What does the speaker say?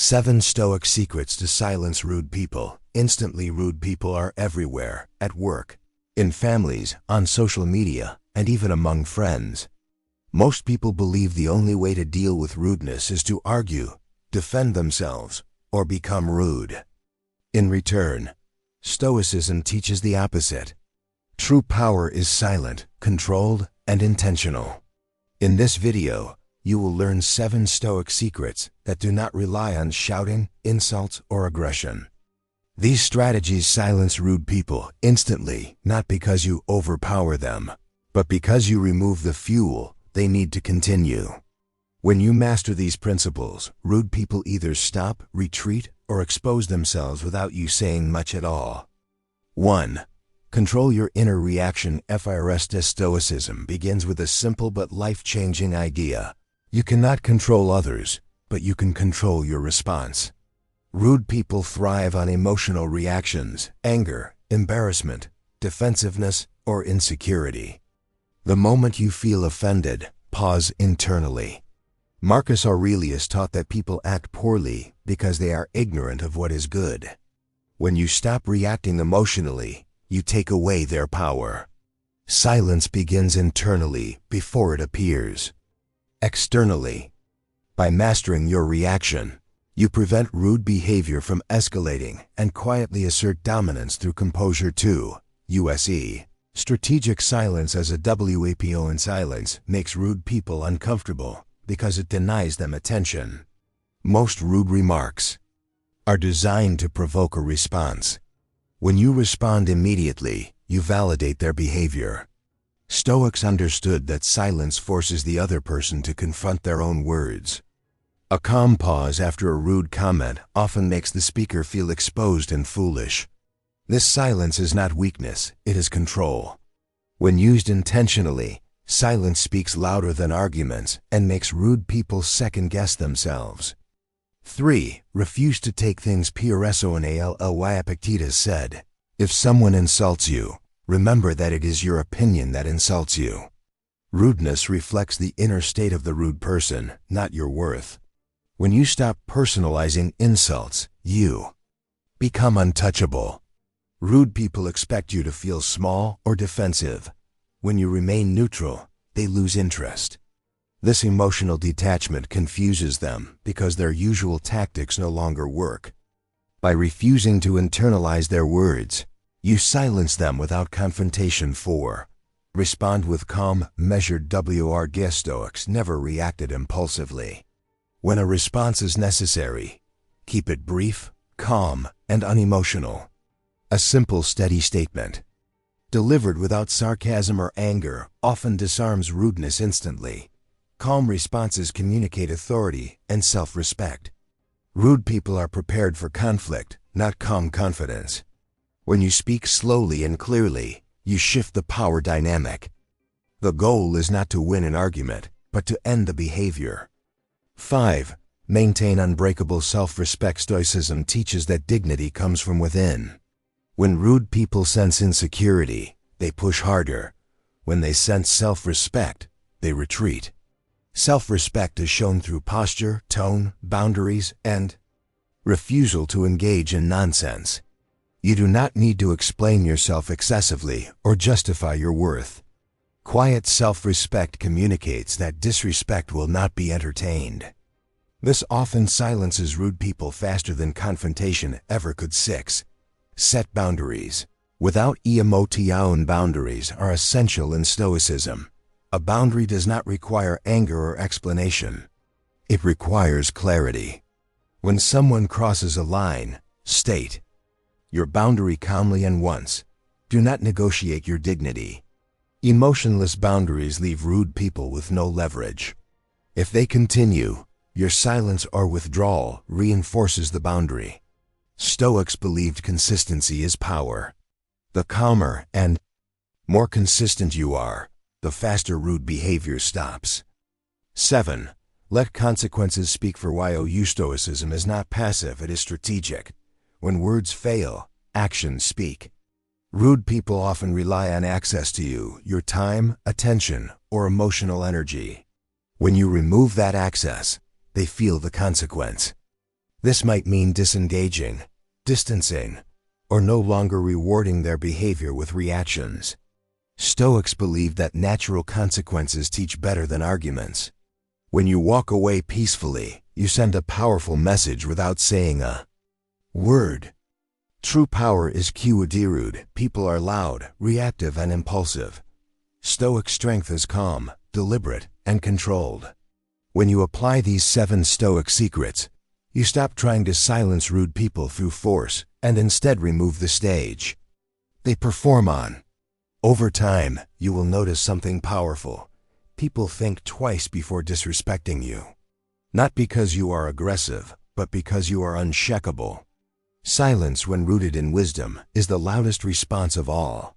7 Stoic Secrets to Silence Rude People. Instantly, rude people are everywhere, at work, in families, on social media, and even among friends. Most people believe the only way to deal with rudeness is to argue, defend themselves, or become rude. In return, Stoicism teaches the opposite. True power is silent, controlled, and intentional. In this video, you will learn 7 Stoic secrets that do not rely on shouting, insults, or aggression. These strategies silence rude people instantly, not because you overpower them, but because you remove the fuel they need to continue. When you master these principles, rude people either stop, retreat, or expose themselves without you saying much at all. 1. Control your inner reaction. First, Stoicism begins with a simple but life-changing idea. You cannot control others, but you can control your response. Rude people thrive on emotional reactions, anger, embarrassment, defensiveness, or insecurity. The moment you feel offended, pause internally. Marcus Aurelius taught that people act poorly because they are ignorant of what is good. When you stop reacting emotionally, you take away their power. Silence begins internally before it appears. Externally, by mastering your reaction, you prevent rude behavior from escalating and quietly assert dominance through composure. 2. USE. Strategic silence. As a WAPO in silence makes rude people uncomfortable because it denies them attention. Most rude remarks are designed to provoke a response. When you respond immediately, you validate their behavior. Stoics understood that silence forces the other person to confront their own words. A calm pause after a rude comment often makes the speaker feel exposed and foolish. This silence is not weakness, it is control. When used intentionally, silence speaks louder than arguments and makes rude people second-guess themselves. 3. Refuse to take things personally. Epictetus said, "If someone insults you, remember that it is your opinion that insults you." Rudeness reflects the inner state of the rude person, not your worth. When you stop personalizing insults, you become untouchable. Rude people expect you to feel small or defensive. When you remain neutral, they lose interest. This emotional detachment confuses them because their usual tactics no longer work. By refusing to internalize their words, you silence them without confrontation. 4. Respond with calm, measured WRG. Stoics never reacted impulsively. When a response is necessary, keep it brief, calm, and unemotional. A simple, steady statement, delivered without sarcasm or anger, often disarms rudeness instantly. Calm responses communicate authority and self-respect. Rude people are prepared for conflict, not calm confidence. When you speak slowly and clearly, you shift the power dynamic. The goal is not to win an argument, but to end the behavior. 5. Maintain unbreakable self-respect. Stoicism teaches that dignity comes from within. When rude people sense insecurity, they push harder. When they sense self-respect, they retreat. Self-respect is shown through posture, tone, boundaries, and refusal to engage in nonsense. You do not need to explain yourself excessively or justify your worth. Quiet self-respect communicates that disrespect will not be entertained. This often silences rude people faster than confrontation ever could. 6. Set boundaries. Without emotion, boundaries are essential in Stoicism. A boundary does not require anger or explanation. It requires clarity. When someone crosses a line, state your boundary calmly and once. Do not negotiate your dignity. Emotionless boundaries leave rude people with no leverage. If they continue, your silence or withdrawal reinforces the boundary. Stoics believed consistency is power. The calmer and more consistent you are, the faster rude behavior stops. 7. Let consequences speak for you. Stoicism is not passive, it is strategic. When words fail, actions speak. Rude people often rely on access to you, your time, attention, or emotional energy. When you remove that access, they feel the consequence. This might mean disengaging, distancing, or no longer rewarding their behavior with reactions. Stoics believe that natural consequences teach better than arguments. When you walk away peacefully, you send a powerful message without saying a word. True power is quod. People are loud, reactive, and impulsive. Stoic strength is calm, deliberate, and controlled. When you apply these 7 Stoic secrets, you stop trying to silence rude people through force and instead remove the stage they perform on. Over time, you will notice something powerful. People think twice before disrespecting you. Not because you are aggressive, but because you are unshakable. Silence, when rooted in wisdom, is the loudest response of all.